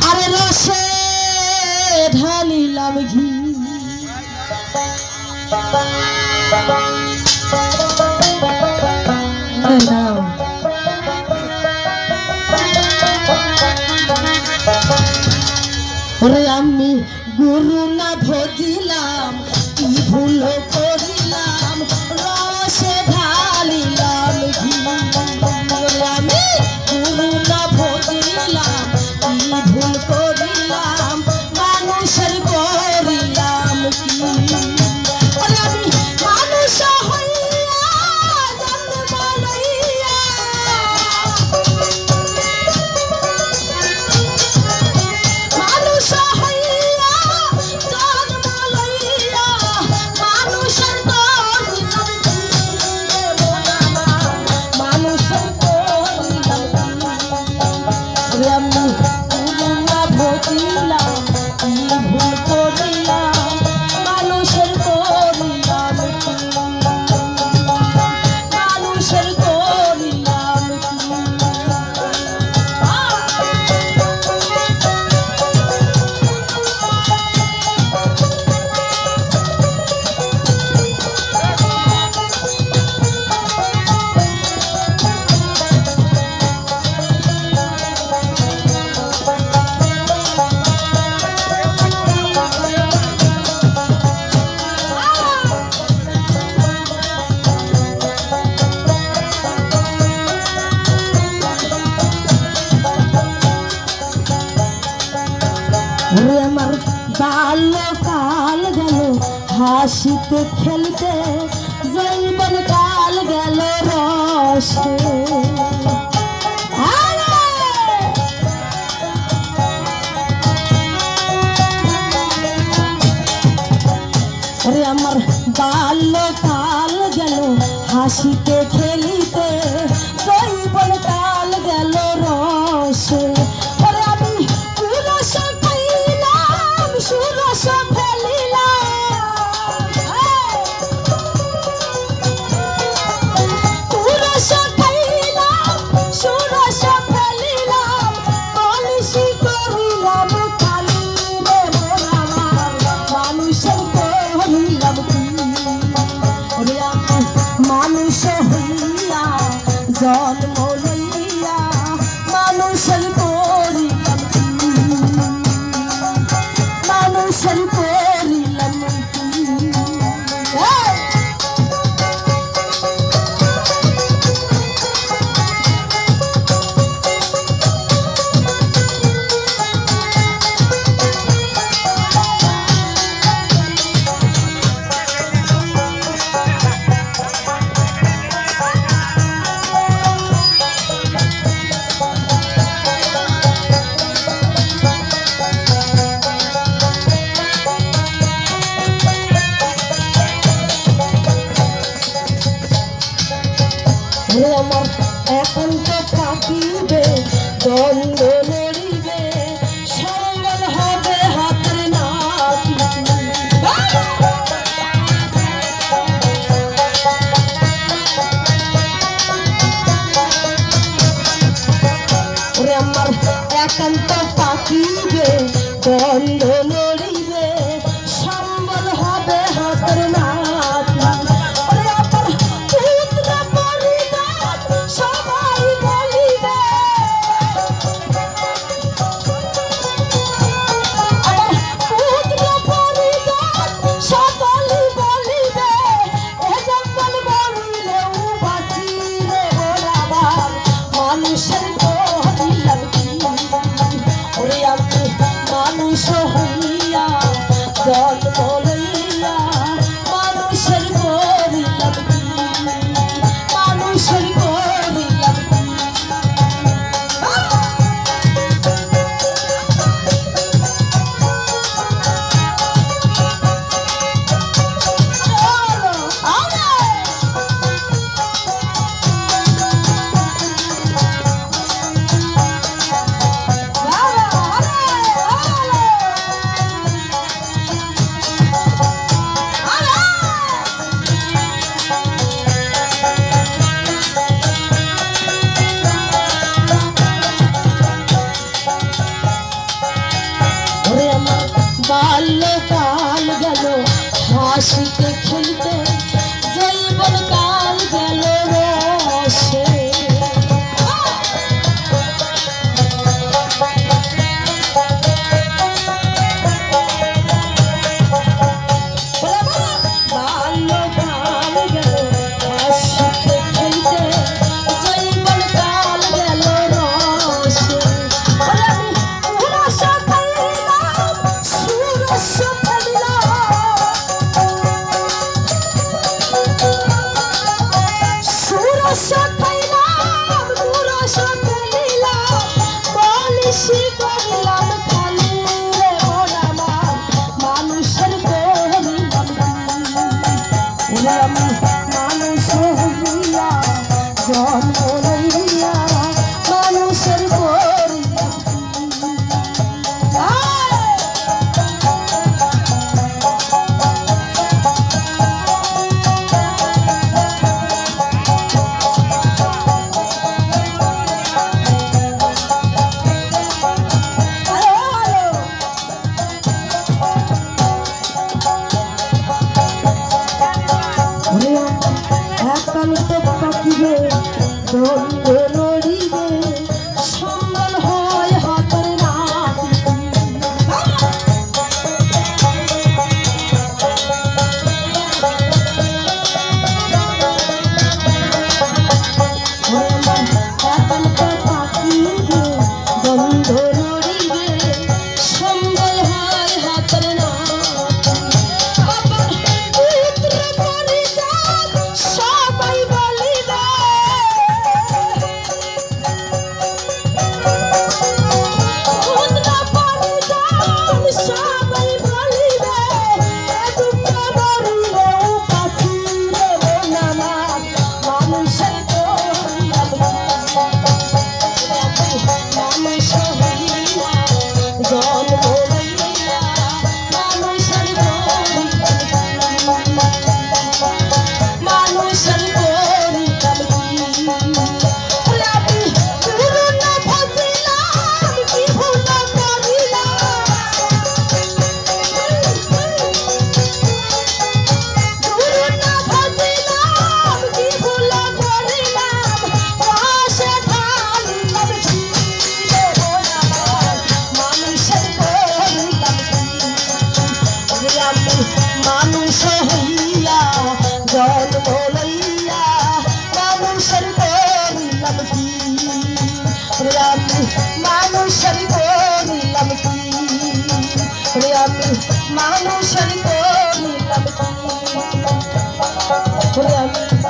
আরে রসে ঢালিলাম ঘি ওরে আমি গুরু না ভজিলাম কি ভুল করিলাম রসে ঢালিলাম ঘি আমি গুরু না ভজিলাম কি ভুল করিলাম মানুষের করিলাম কি ওরে আমি মানুষ হইয়া জন্ম লইয়া মানুষ হইয়া জন্ম লইয়া মানুষের করিলাম কি মানুষের করিলাম কি আমি গুরু না ভজিলাম কি ভুল করিলাম মানুষের করিলাম কি মানুষের করিলাম ওরে আমার বাল্যকাল গেল হাসিতে খেলতে জৈবন কাল গেল রসে ওরে আমার বাল্যকাল গেল হাসিতে খেলিতে জৈবন কাল গেল রসে ওরে আমি পুরুষ খাইলাম সুরস ফেলিলাম পুরুষ খাইলাম সুরস ফেলিলাম কলসি করিলাম খালি রে আমার মানুষের করিলাম কি ওরে আমি মানুষ হইয়া জন্ম লইয়া মানুষের করিলাম কি মানুষের করিলাম কি আমার এখন তো থাকিবে দ্বন্দ্ব লড়িবে সঙ্গল হবে হাতের নাতি ওরে আমার একান্ত থাকিবে দ্বন্দ্ব লড়িবে সম্বল হবে হাতের নাতি সবাই বলিবে পুত্র পরিজন সকলে বলিবে এ জঙ্গল বলিলেও বাঁচিলে ওরাবার মানুষের করিলাম কি ওরে আমি মানুষ হই বাল্যকাল গেল হাসিতে খেলতে, যৌবন কাল গেল রসে। বাল্যকাল গেল হাসিতে খেলতে, যৌবন কাল গেল রসে। মানুষের মানুষ হইয়া জন্ম লইয়া মানুষের একান্ত পাখিরে দ্বন্দ্ব লড়িবে, সম্বল হয় হাতের নাতি। একান্ত পাখিরে দ্বন্দ্ব লড়িবে, সম্বল হয় হাতের নাতি। সবাই বলিবে মানুষ হইয়া জন্ম লইয়া মানুষের করিলাম কি, আমি মানুষের করিলাম কি, আমি মানুষের করিলাম কি, আমি